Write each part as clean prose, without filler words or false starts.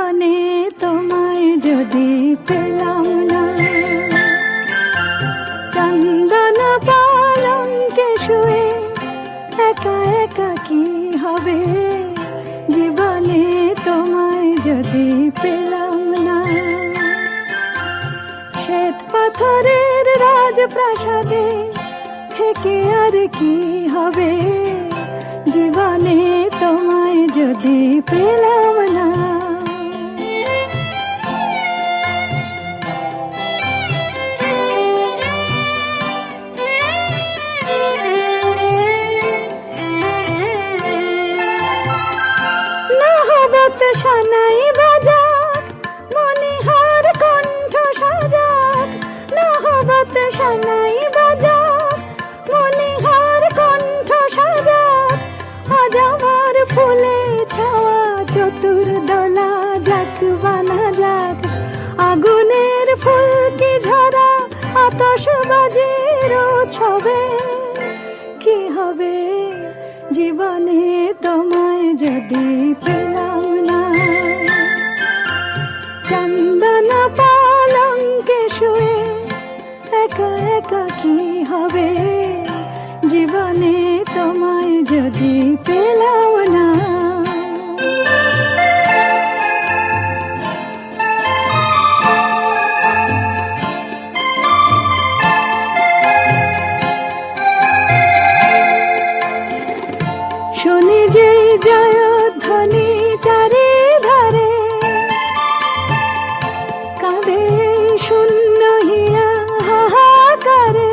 জীবনে তোমায় যদি পেলাম না, চন্দন পালঙ্কে শুয়ে একা একা কি হবে, জীবনে তোমায় যদি পেলাম না। শ্বেত পাথরের রাজপ্রাসাদে থেকে আর কি হবে, জীবনে তোমায় যদি পেলাম না। নহবত সানাই বাজাক, মনিহার কণ্ঠ সাজাক, নহবত সানাই বাজাক, মনিহার কণ্ঠ সাজাক, আজ আমার ফুলে ছাওয়া চতুর্দলা যাক বানা যাক, আগুনের ফুলকি ঝরা আতশবাজির উৎসবে কি হবে, জীবনে তোমায় যদি পেলাম না। চন্দন পালঙ্কে শুয়ে একা একা কি হবে, জীবনে তোমায় যদি পেলাম না। শুনি যে জয়ধ্বনি চারিধারে, কাঁদে শূন্য হিয়া হাহাকারে।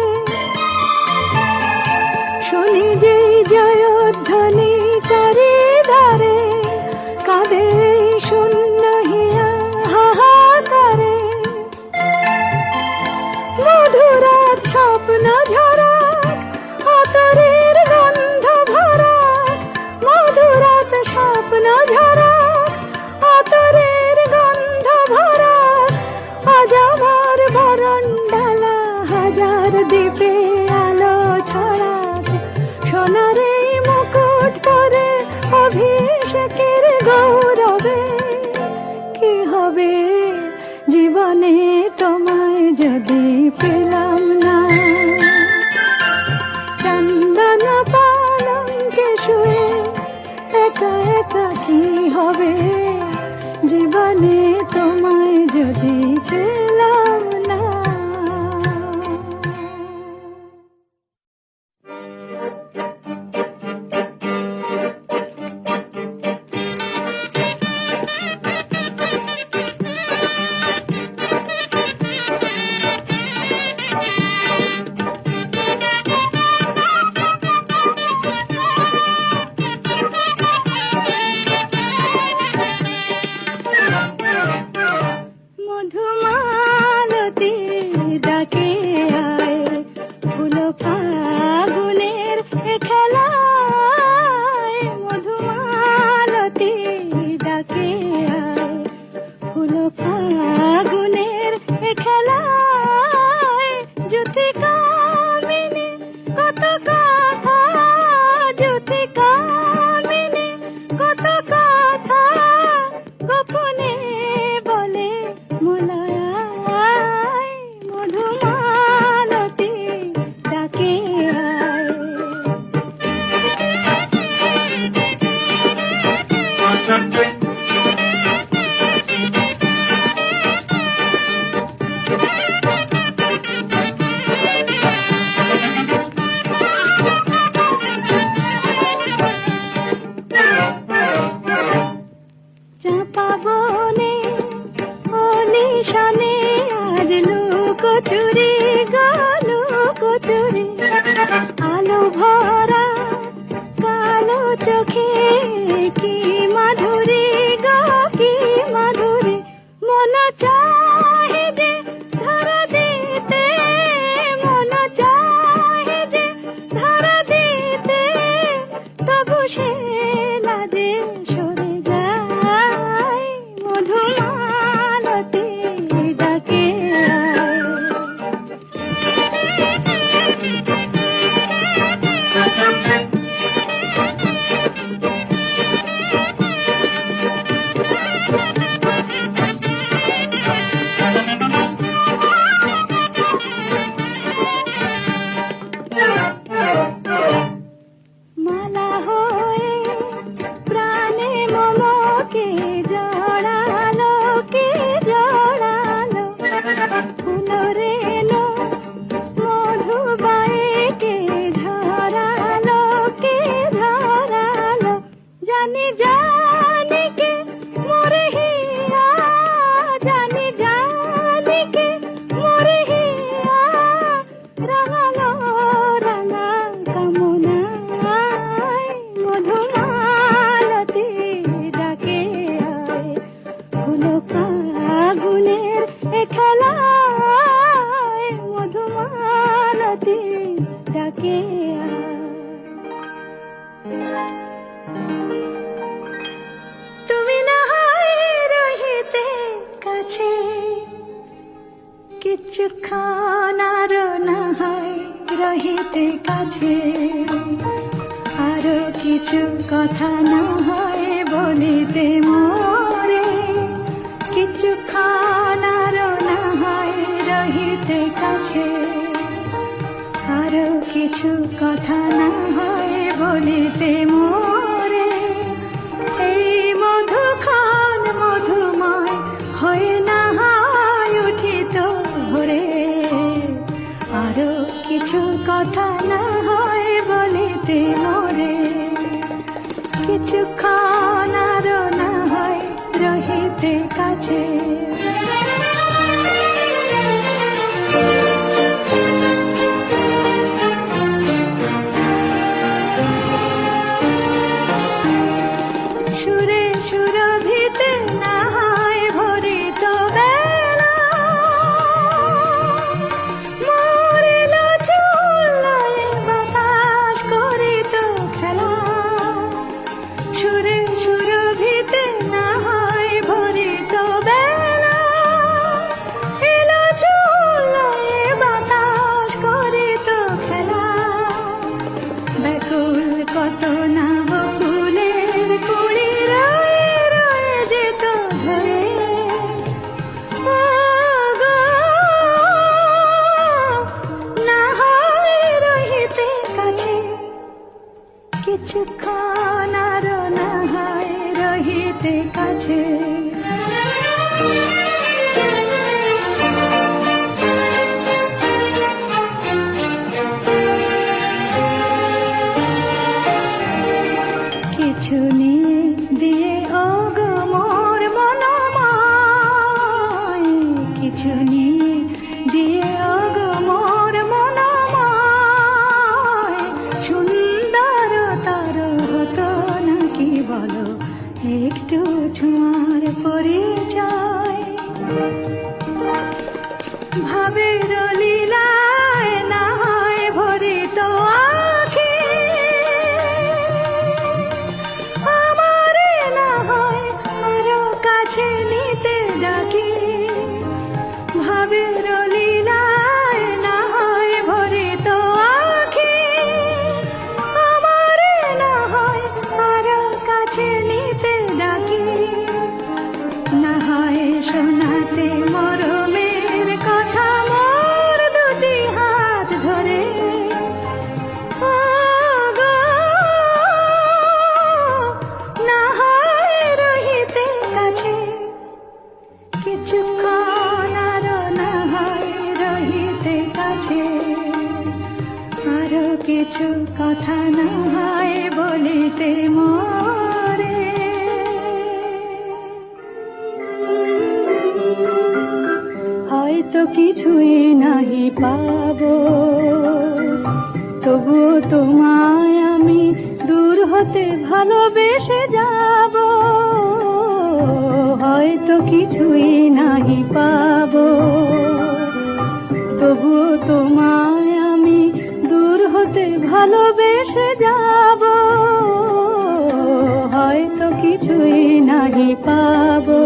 শুনি যে জয়ধ্বনি চারিধারে, কাঁদে শূন্য হিয়া হাহাকারে। মধুরাত স্বপ্ন ঝরা আতরের গন্ধ ভরা, মধুরাত স্বপ্ন ঝরা আতরের গন্ধ ভরা, আজ আমার বরণডালা হাজার দ্বীপে আলো ছড়াক, সোনার এই মুকুট পরে অভিষেকের গৌরবে কি হবে, জীবনে তোমায় যদি পেলাম না। চন্দন পালঙ্কে শুয়ে একা একা কি হবে, জীবনে তোমায় যদি পেলাম না। আলো ভরা কালো চোখে কি মাধুরী গো, কি মাধুরী। মন চাহে যে ধরা দিতে, মন চাহে যে ধরা দিতে, তবু সে লাজে সরে যায়। মধুমালতী ডাকে কিছুক্ষণ আরো না হয় রহিতে কাছে, আরো কিছু কথা না হয় বলিতে মোরে। কিছুক্ষণ আরো না হয় রহিতে কাছে, আরো কিছু কথা না হয় বলিতে মোরে। এই মধুক্ষণ মধুময় হয় না হয় উঠিত ভোরে, আরো কিছু কথা না হয় বলিতে মোরে। কিছুক্ষণ আরো না হয় রহিতে কাছে। সুরে সুরভিতে না হয় ভরিত বেলা, মরিল চুলায় বাতাস করিত খেলা। সুরে সুরভিতে না হয় ভরিত বেলা, এলো চুলায় বাতাস করিত খেলা। ব্যাকুল কত না বকুলের কুড়ি রয়ে রয়ে যেত ঝরে। ও গো, না হয় রহিতে কাছে, কিছুক্ষণ আরো না হয় রহিতে কাছে। কিছু নিয়ে দিয়ে ওগো মোর মনময়, কিছু নিয়ে দিয়ে ওগো মোর মনময়। সুন্দর তার হতো নাকি বলো একটু ছোঁয়ার পরিচয়। ভাবের লীলায় না হয় ভরিত আঁখি, আমারে না হয় আরো কাছে নিতে ডাকি। ভাবের লীলায় না হয় ভরিত আঁখি, আমারে না হয় আরো কাছে নিতে ডাকি। না হয় শোনাতে মরমের কথা মোর দুটি হাত ধরে। ও গো, না হয় রহিতে কাছে, কিছুক্ষণ আরো না হয় রহিতে কাছে। আরো কিছু কথা না হয় বলিতে মোরে। হয়তো কিছুই নাহি পাবো, তবুও তোমায় আমি দূর হতে ভালোবেসে যাব। হয়তো কিছুই নাহি পাবো, তবুও তোমায় আমি দূর হতে ভালোবেসে যাব। হয়তো কিছুই নাহি পাবো,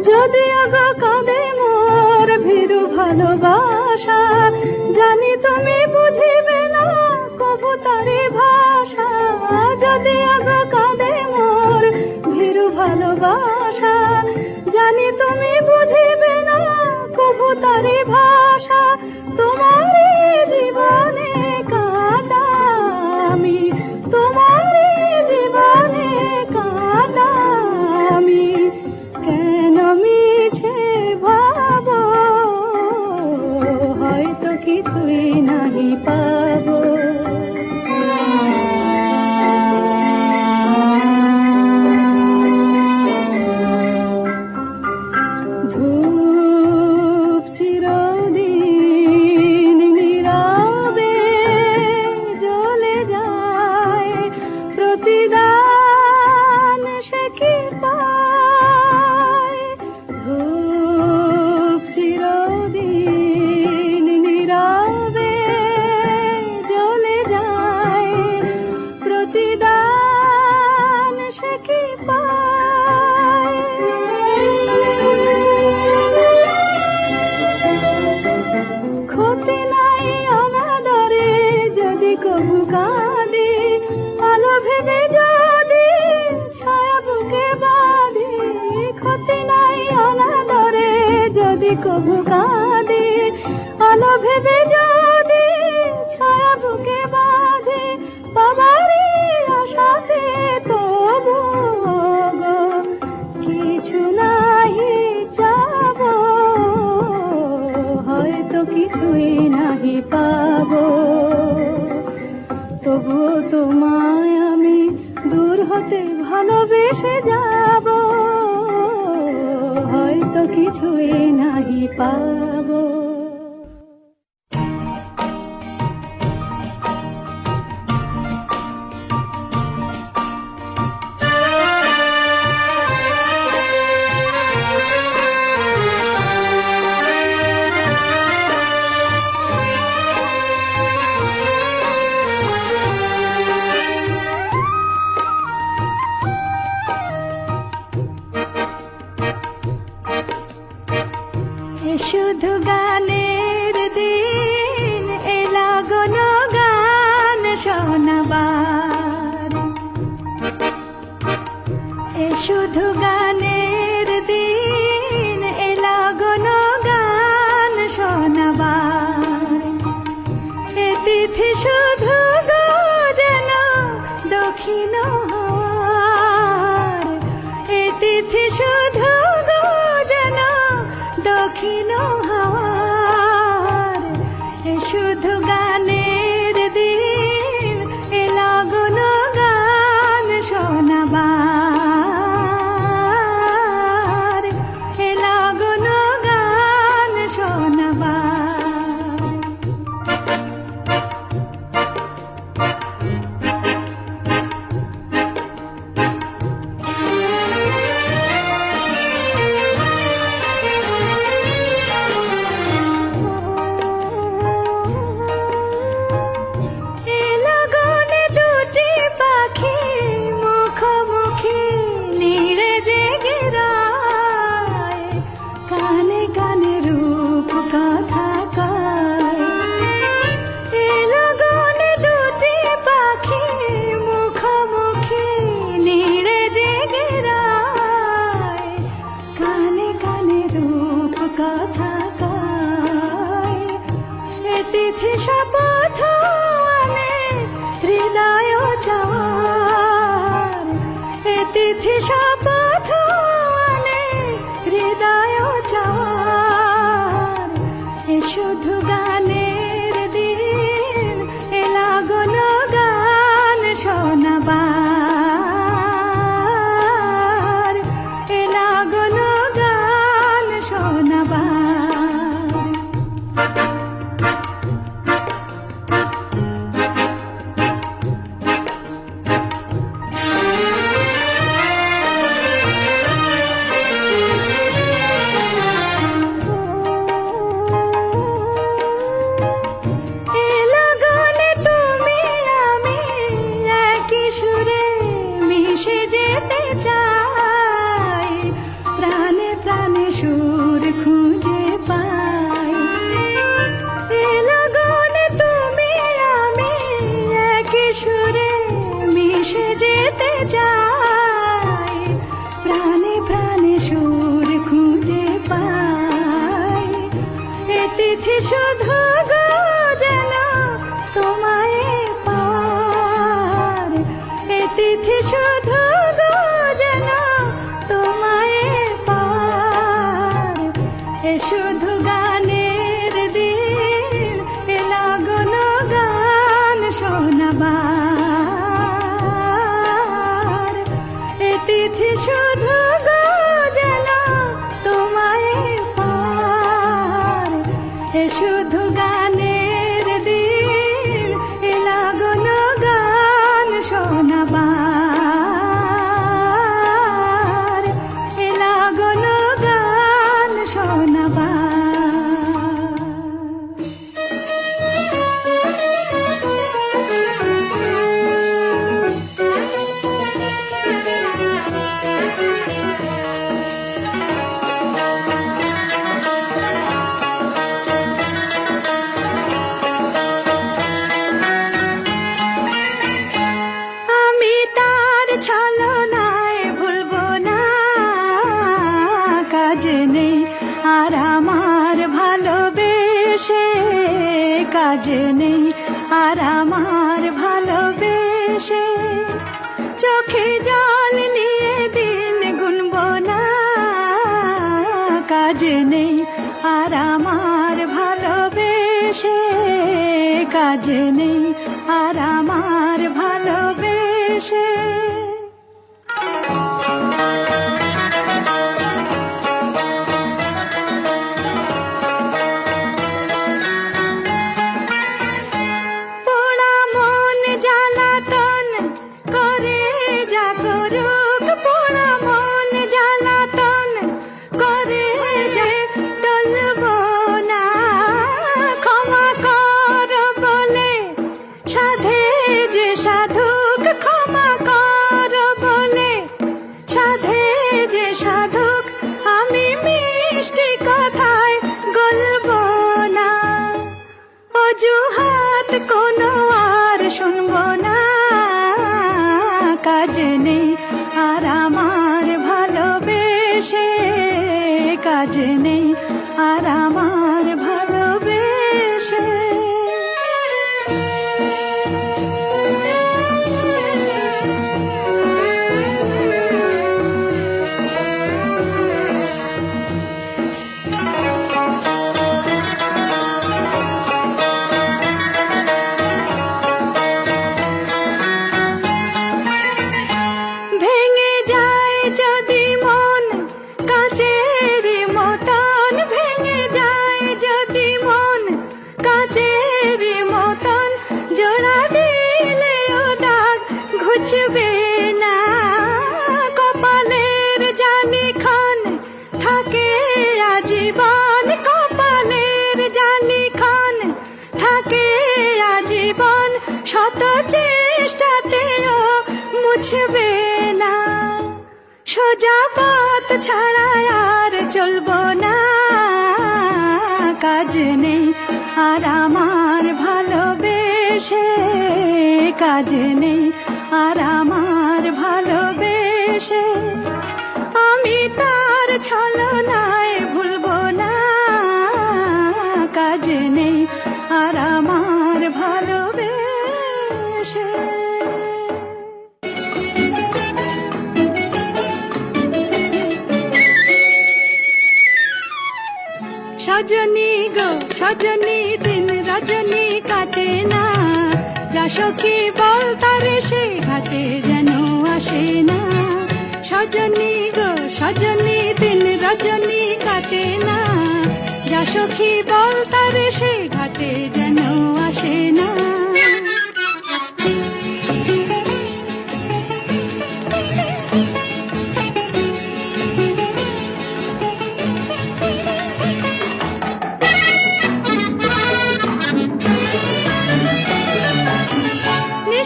যদি আগা কাঁদে মোর ভীরু ভালোবাসা। জানি তুমি বুঝিবে না কবু তারি ভাষা। যদি আগা কাঁদে মোর ভীরু ভালোবাসা, জানি তুমি বুঝিবে না কবু তারি ভাষা। তোমারই জীবনে কাঁদা আমি, তোমারই জীবনে কাঁদা আমি। কেন মিছে ভাবো, হয়তো কিছুই নাহি পাবো। ধূপ চিরদিন কভু কাঁদে আলো ভেবে যদি ছায়া বুকে বাঁধে বাবারি আশাতে তবু গো কিছু নাহি চাব হয়তো কিছুই নাহি পাবো তবুও তোমায় আমি দূর হতে ভালোবেসে যাব হয়তো কিছুই নাহি পাবো শুধু গানের দিন এলাগন গান শোনাবার শুধু গানের দিন এলাগন গান শোনাবার এ তিথি শুধু গো যেন দক্ষিণ হওয়ার এ তিথি শুধু গো যেন দক্ষিণ হাওয়ার শুধু গানের দিন এলাগন গান শোনাবার এলাগন গান শোনাবার তিথি শপথ আনে হৃদয় চাওয়ার এ তিথি শপথ আনে হৃদয় চাওয়ার এ শুধু গানের দিন এলাগন গান শোনাবার এলাগন গান শোনাবার মিশে যেতে চাই প্রাণে প্রাণে সুর খুঁজে পাই এ লগনে তুমি আমি একই সুরে মিশে যেতে চাই প্রাণে প্রাণে সুর খুঁজে পাই এ তিথি শুধু গো যেন তোমায় পাওয়ার এ তিথি শুধু গো যেন তোমায় পাওয়ার এ শুধু গানের দিন এলাগন গান শোনাবার এ তিথি শুধু গো যেন তোমায় পাওয়ার এ শুধু গানের দিন এলাগন গান শোনাবার এলাগন গান শোনাবার কাজে নেই আর আমার ভালোবেসে। চোখে জল নিয়ে দিন গুনব না, কাজে নেই আর আমার ভালোবেসে। কাজে নেই আর আমার ভালোবেসে। পোড়া মন জ্বালাতন করে যা করুক, পোড়া মন জ্বালাতন করে যে টলব না। ক্ষমা কর বলে সাধে যে সাধুক, ক্ষমা কর বলে সাধে যে সাধুক, আমি মিষ্টি কথায় গলব না। অজুহাত কোনো আর শুনব না, কাজে নেই আর আমার ভালোবেসে। কাজে নেই আর আমার ভালোবেসে। ভেঙে যায় যদি মন কাচের মতন, ভেঙে যায় যদি মন কাচের মতন, জোড়া দিলেও দাগ ঘুচবে না। কপালের জালিখান থাকে আজীবন, কপালের জালিখান থাকে আজীবন, শত চেষ্টাতেও মুছবে না। সোজা পথ ছাড়া আর চলব না, কাজ নেই আর আমার ভালোবেসে। কাজ নেই আর আমার ভালোবেসে। আমি তার ছলনায় ভুলব না, কাজ নেই আর আমার ভালোবেসে। সজনী গো সজনী, দিন রজনী কাটে না, যা সখী বল তারে সে ঘাটে যেন আসে না। সজনী গো সজনী, দিন রজনী কাটে না, যা সখী বল তারে সে ঘাটে যেন আসে না।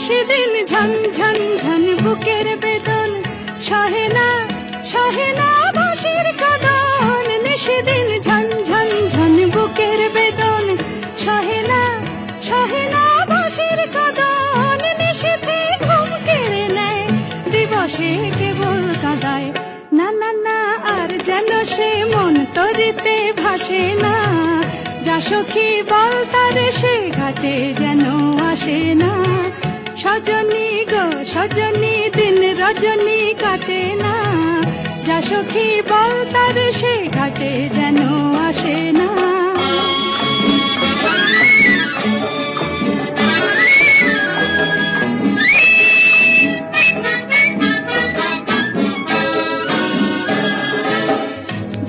সেদিন ঝন ঝন ঝন বুকের বেদন, সহে না সহে না বাঁশির কাঁদন। সেদিন ঝন ঝন ঝন বুকের বেদন, সহে না সহে না বাঁশির কাঁদন। নিশীথে ঘুম কেড়ে নেয়, দিবসে কেবল কাঁদায়। না না না আর যেন সে মন তরিতে ভাসে না, যা সখী বল তারে সে ঘাটে যেন আসে না। সজনী গো সজনী, দিন রজনী কাটে না, যা সখী বল তারে সে ঘাটে যেন আসে না।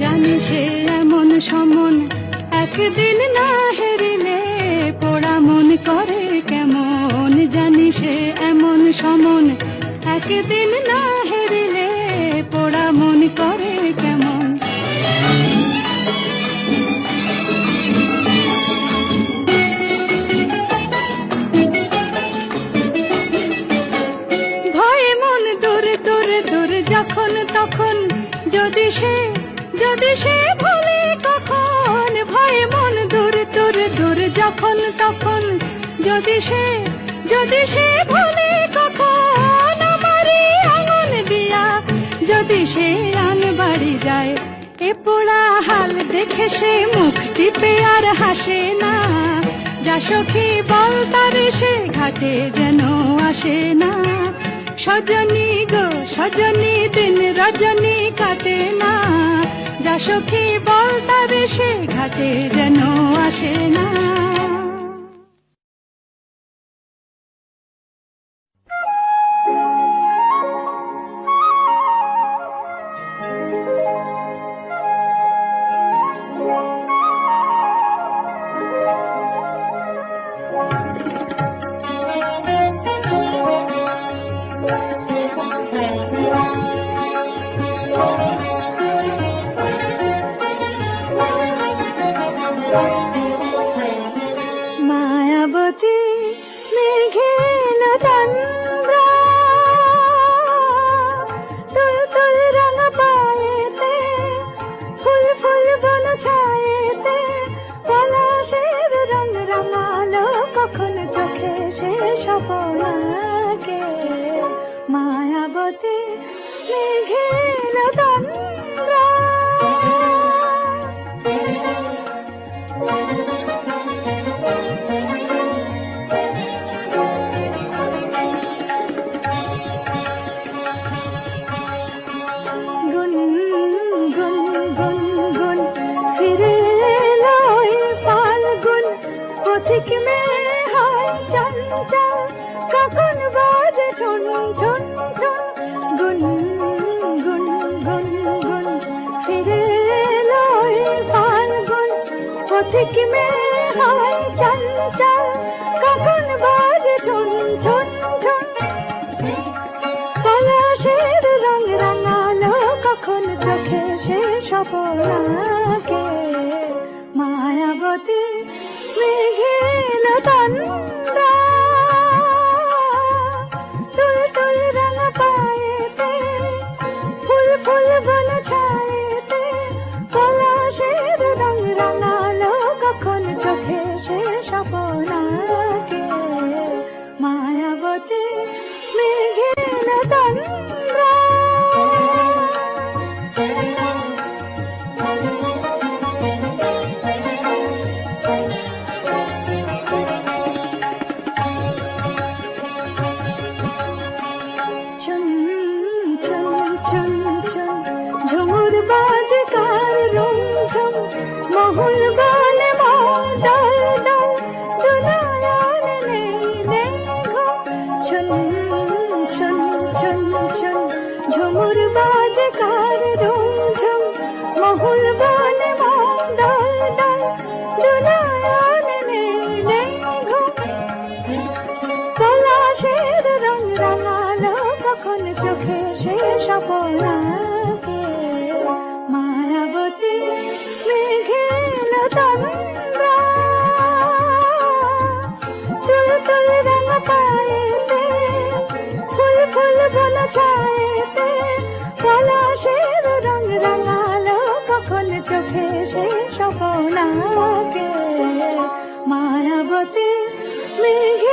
জানি সে এমন সমন, একদিন না হেরিলে পোড়া মন করে কেমন। জানি সে এমন সমন, একদিন না হেরিলে পোড়া মন করে কেমন। ভয়ে মন দূর দূর দূর যখন তখন, যদি সে ভুলে কখন। ভয়ে মন দূর দূর দূর যখন তখন, যদি সে ভুলে কখন। আমারই আঙুল দিয়া যদি সে আন বাড়ি যায়, এ পোড়া হাল দেখে সে মুখ টিপে আর হাসে না, যা সখী বল তারে সে ঘাটে যেন আসে না। সজনী গো সজনী দিন রজনী কাটে না, যা সখী বল তারে সে ঘাটে যেন আসে না। মায়াবতী মেঘেল তন্দ্রা, তুল তুল রঙ পায়েতে, ফুল ফুল বন ছায়েতে, পলাশের রঙ রাঙালো কখন চোখে সে স্বপ্নাকে। মায়াবতী মেঘেল তন্দ্রা, পথিক মেয়ে হয় চঞ্চল, কখন বাজে ঠুন ঠুন ঠুন, গুন গুন গুন গুন ফিরে এলো ফাল্গুন। পথিক মেয়ে হয় চঞ্চল, কখন বাজে ঠুন ঠুন ঠুন, পলাশের রঙ রাঙালো কখন চোখে সে স্বপ্নাকে। মায়াবতী মেঘেল তন্দ্রা, তুল তুল রঙ পায়েতে, ফুল ফুল বন ছায়েতে, পলাশের রঙ রাঙালো কখন চোখে সে স্বপ্নাকে। মায়াবতী মেঘেল তন্দ্রা, ঝুমুর বাজে কার রুমঝুম, মহুল বলে দল দল, দুনায়ান নেই নেই ঘুম। ছুন ছুন ছুন ছুন ঝুমুর বাজে কার রুমঝুম, মহুল বলে দল দল, দুনায়ান নেই নেই ঘুম। পলাশের রঙ রাঙালো কখন চোখে সে স্বপ্নাকে। মায়াবতী মেঘেল তন্দ্রা, তুল তুল রঙ পায়েতে, ফুল ফুল বন ছায়েতে, পলাশের রঙ রাঙালো কখন চোখে সে স্বপ্নাকে। মায়াবতী মেঘ